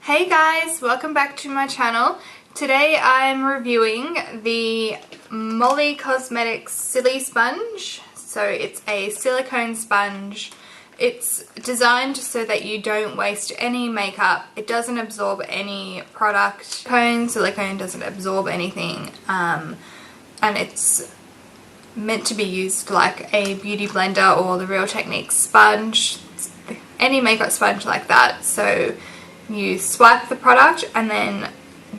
Hey guys, welcome back to my channel. Today I'm reviewing the Molly Cosmetics SiliSponge. So it's a silicone sponge. It's designed so that you don't waste any makeup. It doesn't absorb any product. Silicone doesn't absorb anything, and it's meant to be used like a beauty blender or the Real Techniques sponge, any makeup sponge like that. So you swipe the product and then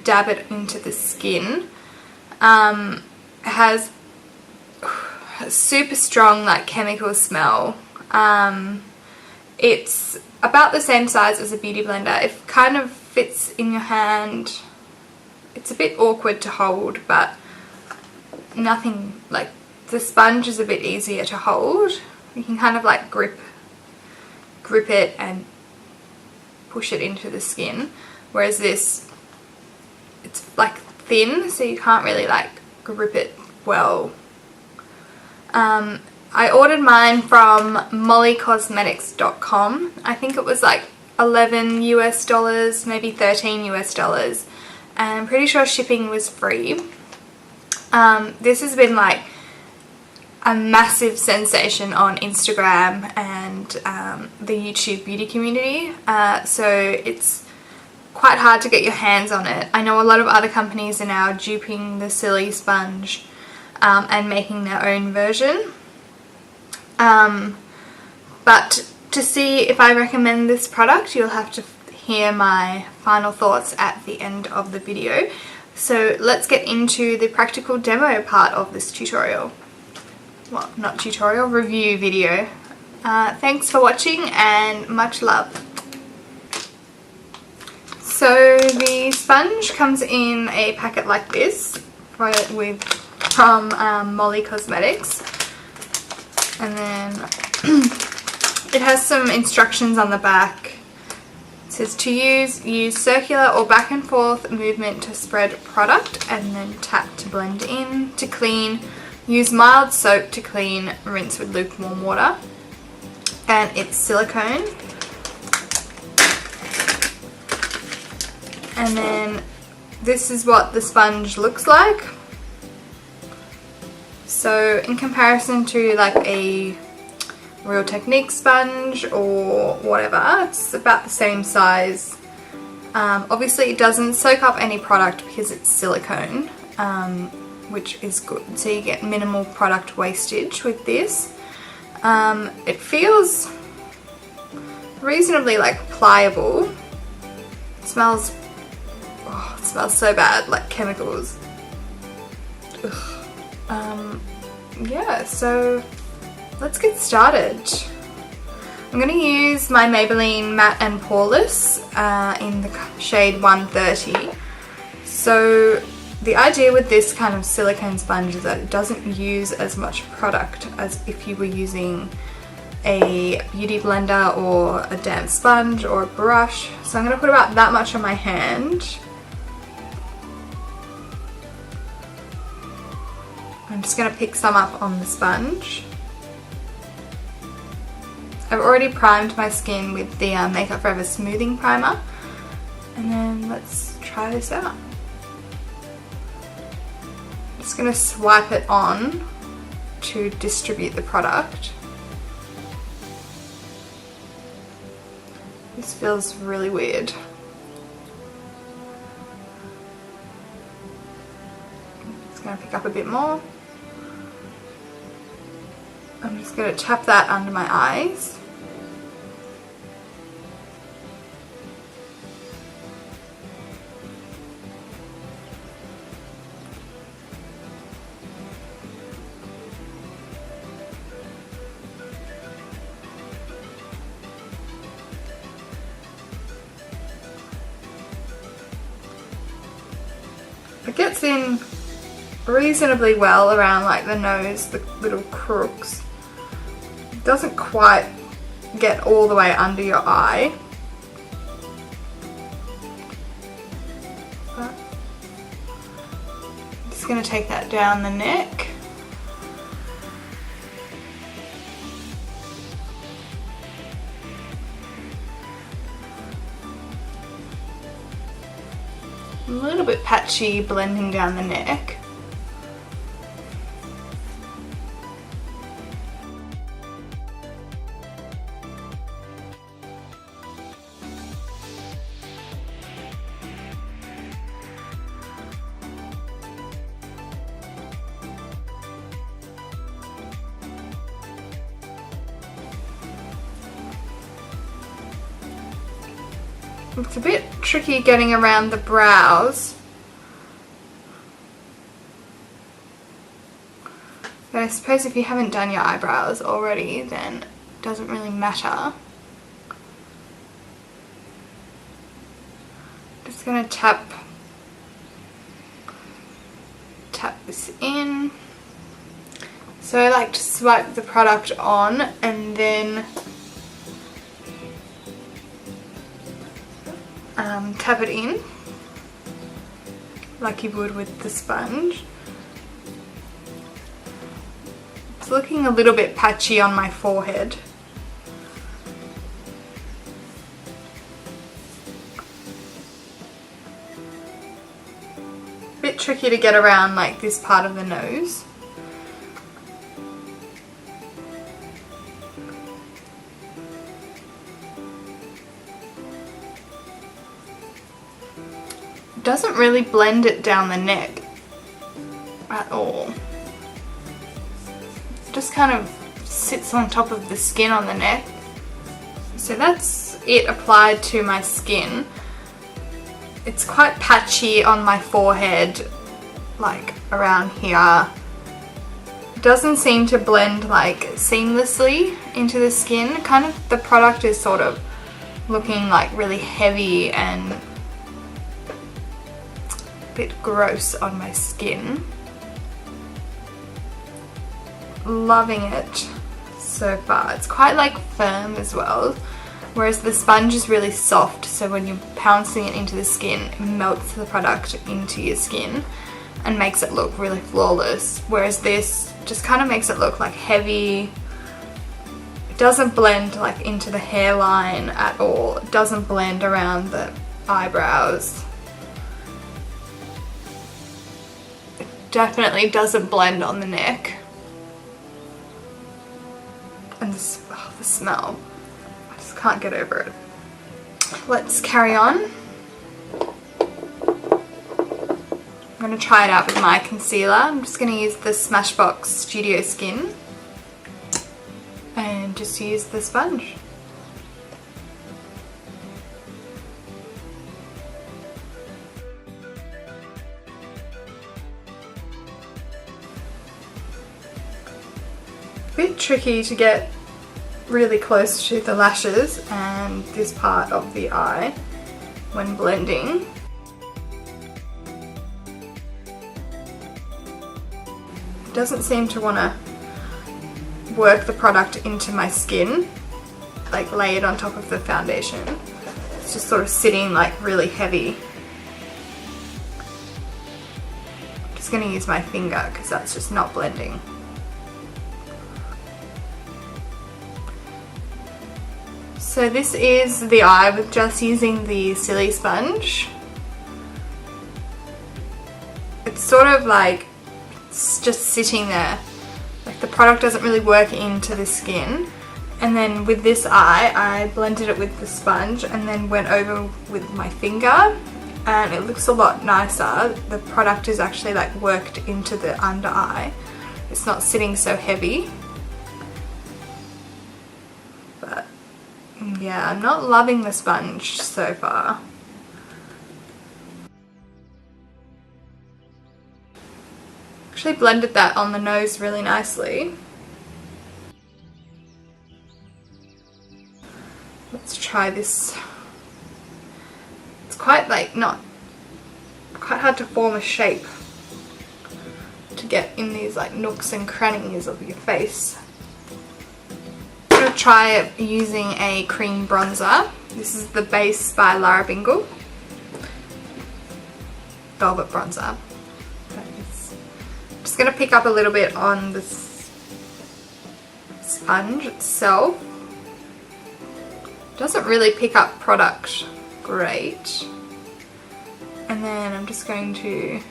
dab it into the skin. It has a super strong like chemical smell. It's about the same size as a beauty blender. It kind of fits in your hand. It's a bit awkward to hold, but nothing like the sponge is a bit easier to hold. You can kind of like grip it and push it into the skin, whereas this, it's like thin, so you can't really like grip it well. I ordered mine from mollycosmetics.com. I think it was like $11 US, maybe $13 US, and I'm pretty sure shipping was free. This has been like a massive sensation on Instagram and the YouTube beauty community, so it's quite hard to get your hands on it. I know a lot of other companies are now duping the SiliSponge and making their own version. But to see if I recommend this product, you'll have to hear my final thoughts at the end of the video. So let's get into the practical demo part of this tutorial. Well, not tutorial, review video. Thanks for watching and much love. So the sponge comes in a packet like this from Molly Cosmetics. And then it has some instructions on the back. It says to use circular or back and forth movement to spread product, and then tap to blend in. To clean, use mild soap to clean, rinse with lukewarm water. And it's silicone. And then this is what the sponge looks like. So in comparison to like a Real Techniques sponge or whatever, it's about the same size. Obviously it doesn't soak up any product because it's silicone, which is good. So you get minimal product wastage with this. It feels reasonably like pliable. It smells so bad, like chemicals. Ugh. Yeah, so let's get started. I'm going to use my Maybelline Matte and Poreless in the shade 130. So the idea with this kind of silicone sponge is that it doesn't use as much product as if you were using a beauty blender or a damp sponge or a brush. So I'm going to put about that much on my hand. I'm just going to pick some up on the sponge. I've already primed my skin with the Makeupforever smoothing primer, and then let's try this out. I'm just going to swipe it on to distribute the product. This feels really weird. Just going to pick up a bit more. I'm just going to tap that under my eyes. It gets in reasonably well around like the nose, the little crooks. It doesn't quite get all the way under your eye. But I'm just going to take that down the neck. A little bit patchy blending down the neck. It's a bit tricky getting around the brows, but I suppose if you haven't done your eyebrows already, then it doesn't really matter. Just gonna tap this in. So I like to swipe the product on and then tap it in like you would with the sponge. It's looking a little bit patchy on my forehead. A bit tricky to get around like this part of the nose. Doesn't really blend it down the neck at all. It just kind of sits on top of the skin on the neck. So that's it applied to my skin. It's quite patchy on my forehead, like around here. It doesn't seem to blend like seamlessly into the skin. Kind of the product is sort of looking like really heavy and bit gross on my skin. Loving it so far. It's quite like firm as well, whereas the sponge is really soft, so when you're pouncing it into the skin, it melts the product into your skin and makes it look really flawless, whereas this just kind of makes it look like heavy. It doesn't blend like into the hairline at all. It doesn't blend around the eyebrows. Definitely doesn't blend on the neck. And this, oh, the smell. I just can't get over it. Let's carry on. I'm going to try it out with my concealer. I'm just going to use the Smashbox Studio Skin and just use the sponge. Bit tricky to get really close to the lashes and this part of the eye when blending. It doesn't seem to want to work the product into my skin, like lay it on top of the foundation. It's just sort of sitting like really heavy. I'm just going to use my finger because that's just not blending. So this is the eye with just using the SiliSponge. It's sort of like it's just sitting there. Like the product doesn't really work into the skin. And then with this eye, I blended it with the sponge and then went over with my finger. And it looks a lot nicer. The product is actually like worked into the under eye. It's not sitting so heavy. But yeah, I'm not loving the sponge so far. Actually blended that on the nose really nicely. Let's try this. It's quite like quite hard to form a shape to get in these like nooks and crannies of your face. I'm going to try it using a cream bronzer. This is the base by Lara Bingle. Velvet bronzer. I'm just going to pick up a little bit on the sponge itself. Doesn't really pick up product great. And And then I'm just going to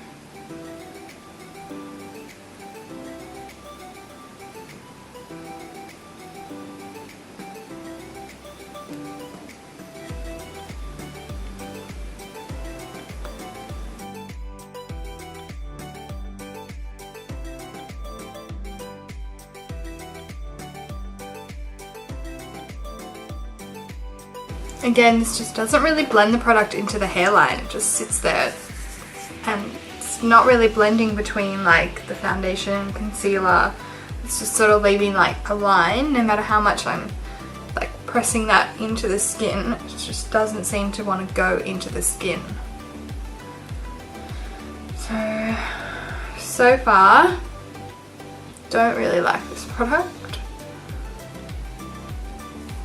again, this just doesn't really blend the product into the hairline. It just sits there and it's not really blending between like the foundation and concealer. It's just sort of leaving like a line no matter how much I'm like pressing that into the skin. It just doesn't seem to want to go into the skin. So far, don't really like this product.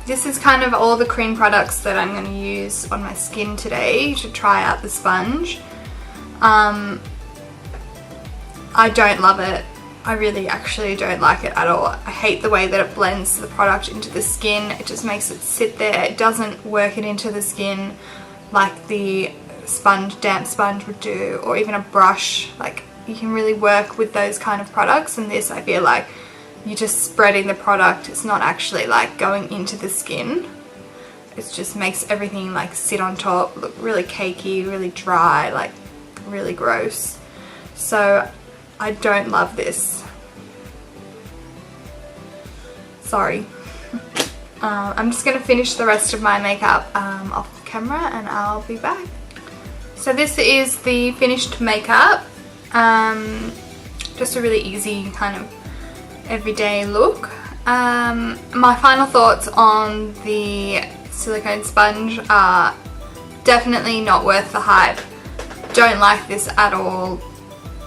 This is kind of all the cream products that I'm going to use on my skin today to try out the sponge. I don't love it. I really actually don't like it at all. I hate the way that it blends the product into the skin. It just makes it sit there. It doesn't work it into the skin like the sponge, damp sponge would do, or even a brush. Like, you can really work with those kind of products, and this, I feel like you're just spreading the product. It's not actually like going into the skin. It just makes everything like sit on top, look really cakey, really dry, like really gross. So I don't love this. Sorry. I'm just going to finish the rest of my makeup off the camera and I'll be back. So this is the finished makeup. Just a really easy kind of everyday look. My final thoughts on the silicone sponge are definitely not worth the hype. Don't like this at all.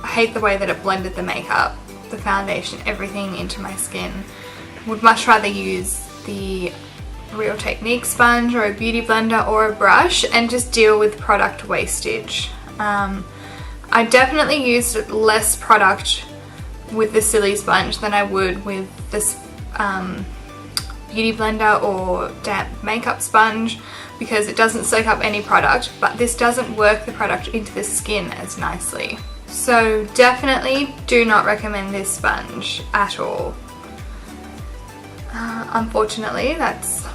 I hate the way that it blended the makeup, the foundation, everything into my skin. Would much rather use the Real Technique sponge or a beauty blender or a brush and just deal with product wastage. I definitely used less product with the SiliSponge than I would with this beauty blender or damp makeup sponge, because it doesn't soak up any product, but this doesn't work the product into the skin as nicely. So definitely do not recommend this sponge at all. Unfortunately, that's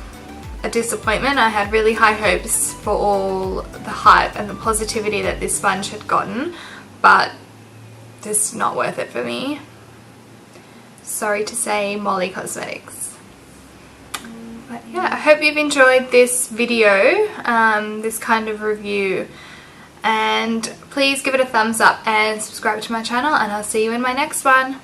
a disappointment. I had really high hopes for all the hype and the positivity that this sponge had gotten, but this is not worth it for me. Sorry to say, Molly Cosmetics. But yeah, I hope you've enjoyed this video, this kind of review, and please give it a thumbs up and subscribe to my channel, and I'll see you in my next one.